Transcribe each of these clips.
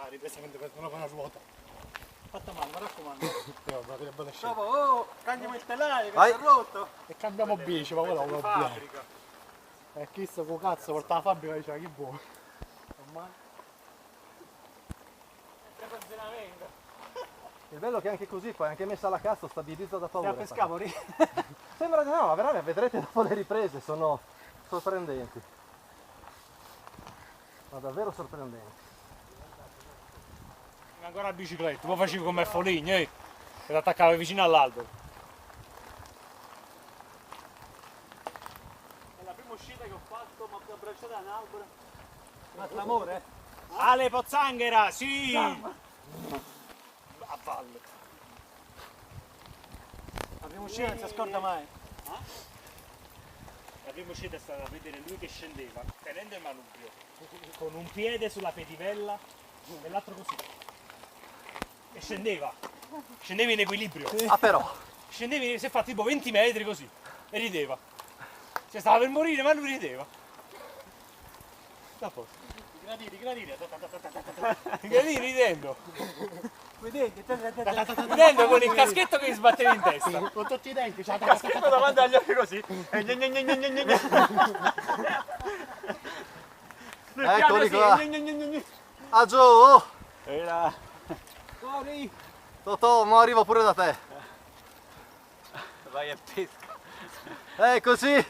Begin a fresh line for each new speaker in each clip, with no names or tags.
la ripresa mentre mettono con una ruota.
Fatta male, mi raccomando.
Guarda che bella scena.
Dopo, oh, cambiamo il telaio che si è rotto.
E cambiamo bici, ma quello è un
fabbrica.
E chi sto con cazzo porta la fabbrica e diceva chi vuole. Ormai.
Il bello è che anche così qua è anche messa la cazzo, stabilizza da paura.
Stiamo pescavoli?
Sembra di no, ma veramente vedrete dopo le riprese, sono sorprendenti. Ma davvero sorprendenti.
Ancora la bicicletta, poi facevo come Foligno, e l'attaccava vicino all'albero.
È la prima uscita che ho fatto, ma più abbracciata da un albero. Ma l'amore?
Ale Pozzanghera, sì! A valle.
La prima uscita non si scorda mai.
La prima uscita è stata a vedere lui che scendeva, tenendo il manubrio, con un piede sulla pedivella e l'altro così. E scendeva in equilibrio.
Ah però!
Scendevi, si è fatto tipo 20 metri così e rideva. Cioè stava per morire ma lui rideva. Da posto. Gradini ridendo. Ridendo con il caschetto che gli sbatteva in testa. Con tutti i denti, c'ha il caschetto davanti agli occhi così.
Eccoli qua! Ah giù!
Fuori!
Totò, mo arrivo pure da te!
Vai a pesca!
Eccoci!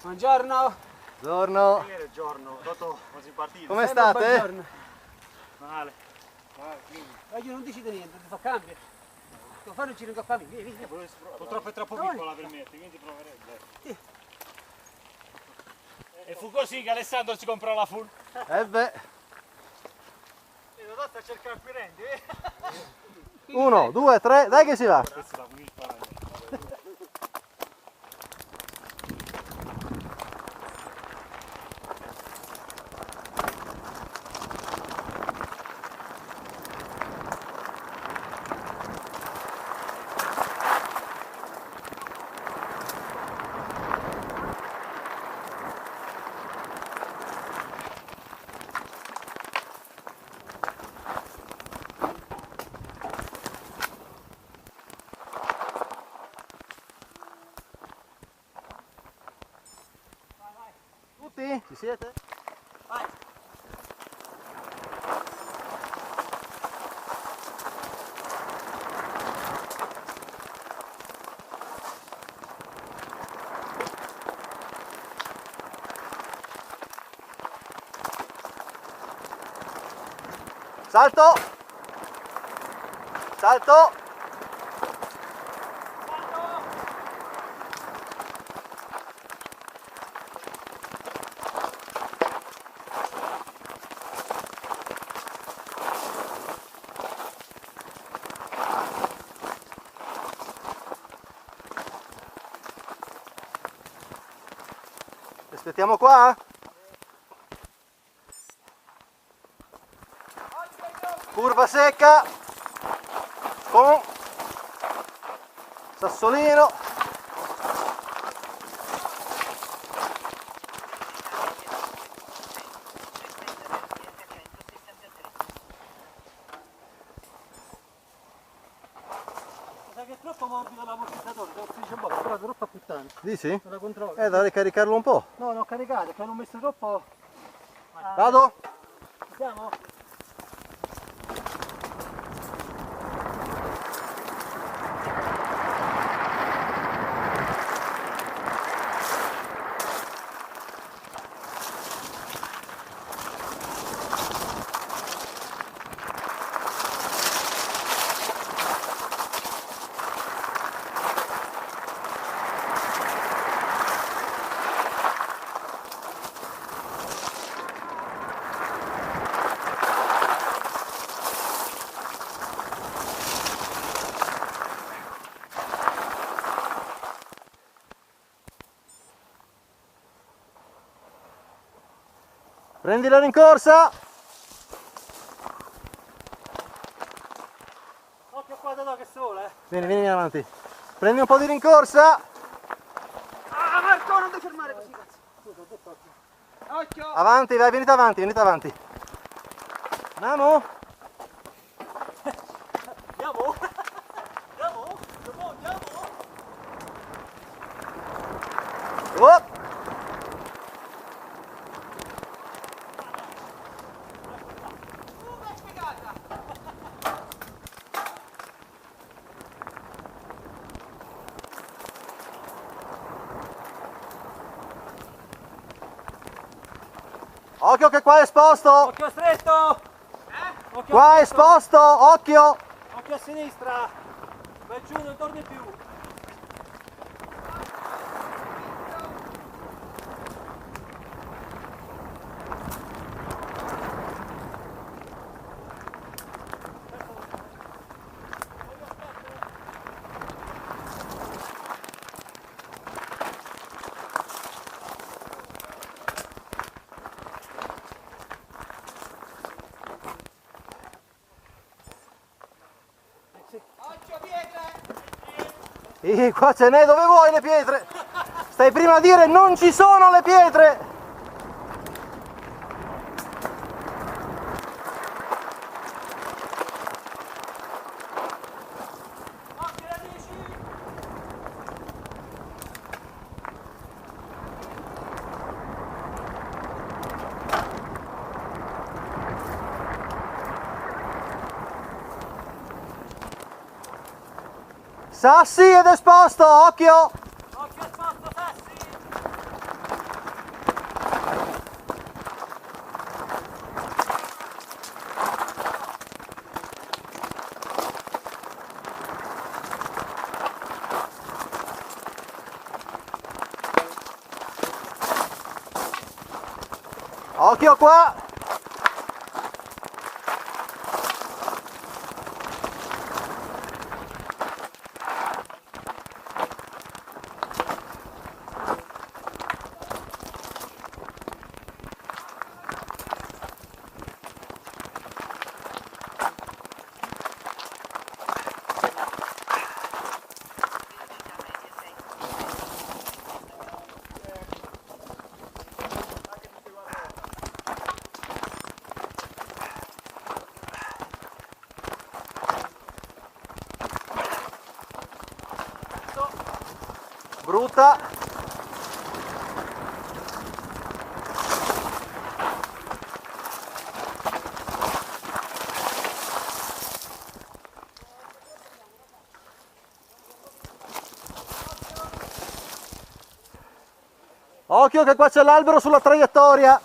Buongiorno!
Buongiorno!
Ieri è giorno, Totò, ma si è partito.
Come state?
Buongiorno!
Male.
Ma io non decide niente, ti fa cambio. Devo fare un giro in coppa mia, vieni.
Purtroppo è troppo piccola per me, quindi proverebbe. E fu così che Alessandro si comprò la full.
Beh!
Lo dato a cercare acquirenti,
1, 2, 3, dai che si va!
Questo da qui sparato.
Tutti? Ci siete?
Vai!
Salto! Salto! Aspettiamo qua? Curva secca con sassolino.
Sai che è troppo morbido l'ammortizzatore, devo spingere un po', però è troppo puttana.
Dici?
Non la controllo.
Da ricaricarlo un po'.
No, non ho caricato, perché l'ho messo troppo.
Vado?
Siamo?
Prendi la rincorsa.
Occhio qua da che sole.
Vieni avanti. Prendi un po' di rincorsa.
Ah Marco, non devi fermare così, cazzo. Scusa, ho detto occhio. Occhio!
Avanti, vai, venite avanti. Andiamo?
Andiamo? Andiamo? Andiamo?
Oh!
È spiegata!
Occhio che qua è esposto!
Occhio stretto! Occhio
Qua è
stretto.
esposto! Occhio!
Occhio a sinistra! Vai giù, non torni più! Occhio pietre!
Qua ce n'è, dove vuoi le pietre? Stai prima a dire non ci sono le pietre!
Occhio radici!
Sassi ed esposto, occhio!
Occhio esposto, sassi!
Occhio qua! Brutta! Occhio che qua c'è l'albero sulla traiettoria!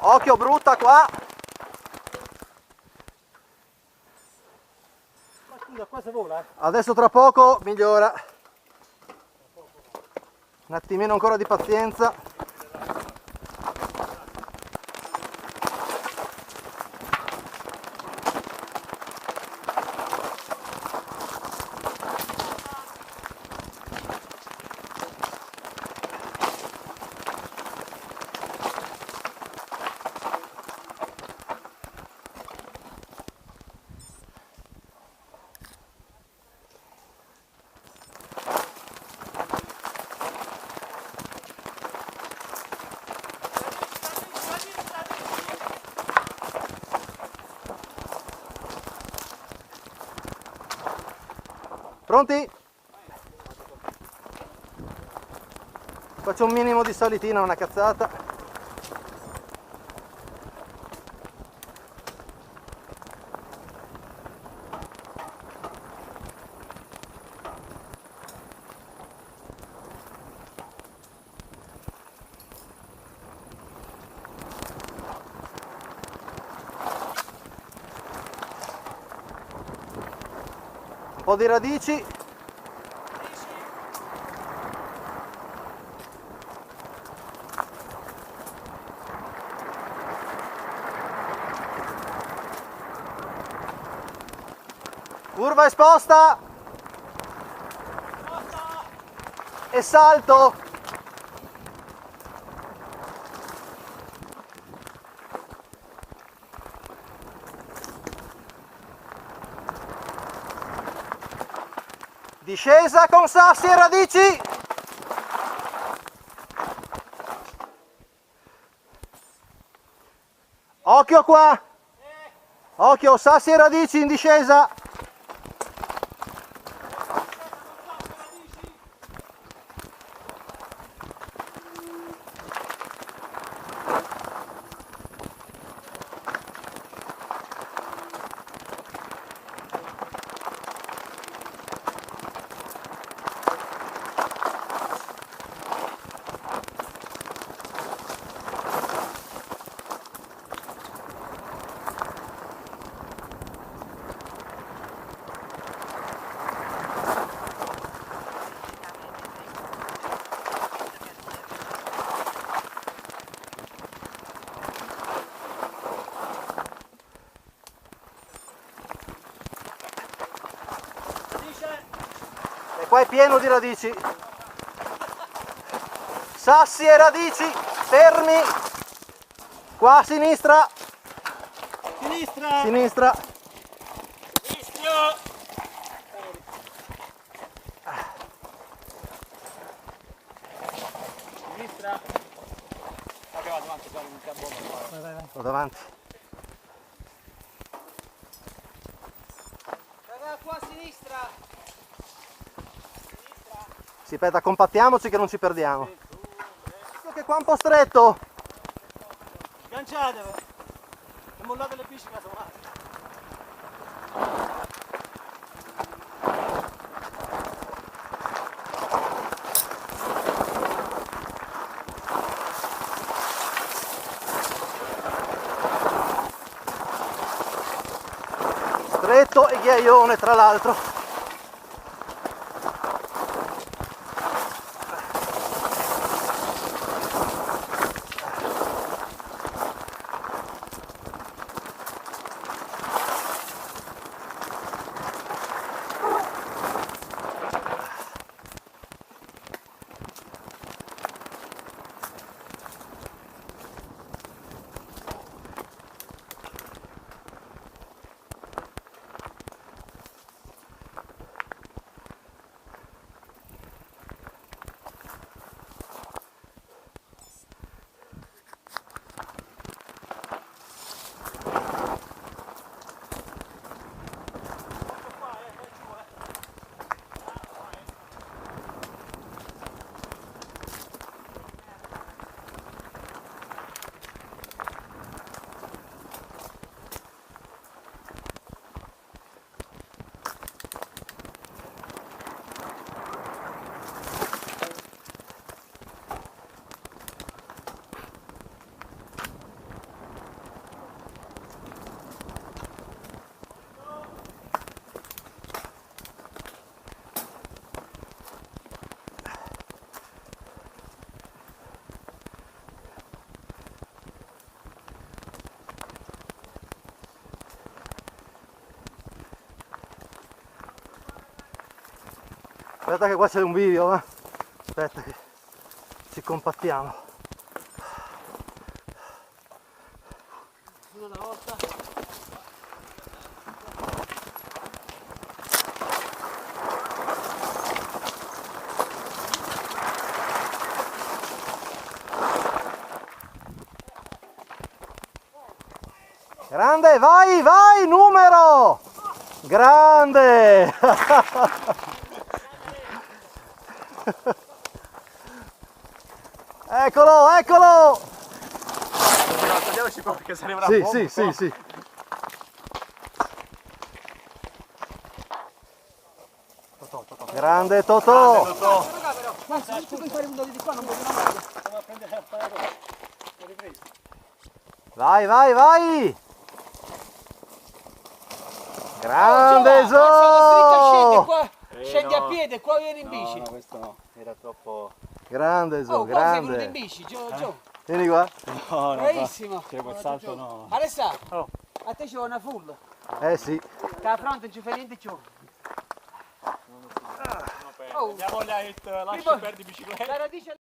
Occhio brutta qua!
Ma scusa, qua si vola?
Adesso tra poco migliora. Un attimino ancora di pazienza. Pronti? Faccio un minimo di salitina, una cazzata. Un po' di radici. Curva esposta. E salto. Discesa con sassi e radici. Occhio qua. Occhio, sassi e radici in discesa. E qua è pieno di radici. Sassi e radici, fermi. Qua a sinistra.
Sinistra!
Sinistra.
Rischio! Sinistra! Ok, vado avanti, guarda un carbone.
Vado davanti.
Raga, qua a sinistra.
Sì, aspetta, compattiamoci che non ci perdiamo. Che qua è un po' stretto.
Sganciatevi! E mollate le pisce casomai.
Stretto e ghiaione tra l'altro. Aspetta che qua c'è un video, va? Aspetta che ci compattiamo.
Una volta.
Grande, vai, vai, numero! Grande! Eccolo, eccolo!
Togliamoci qua perché se ne avrà
Sì, sì, sì, sì. Grande Totò!
Raga, però, guarda, se tu puoi fare un po' di qua, non voglio andare.
Andiamo a prendere la parabola. L'ho ripreso.
Vai, vai, vai! Grande
Scende
Zo!
qua, scendi a piedi, qua vieni in bici.
No, questo no, era troppo...
Grande Zo,
Oh, qua sei venuto in
grande!
bici, Gio.
Vieni qua.
No,
Bravissimo.
quel salto no.
Alessà,
Oh.
a te ci vuole una full.
Eh sì.
Da fronte non ci fai niente più.
Andiamo là e lasci
Prima-
perdi bicicletta.
La radice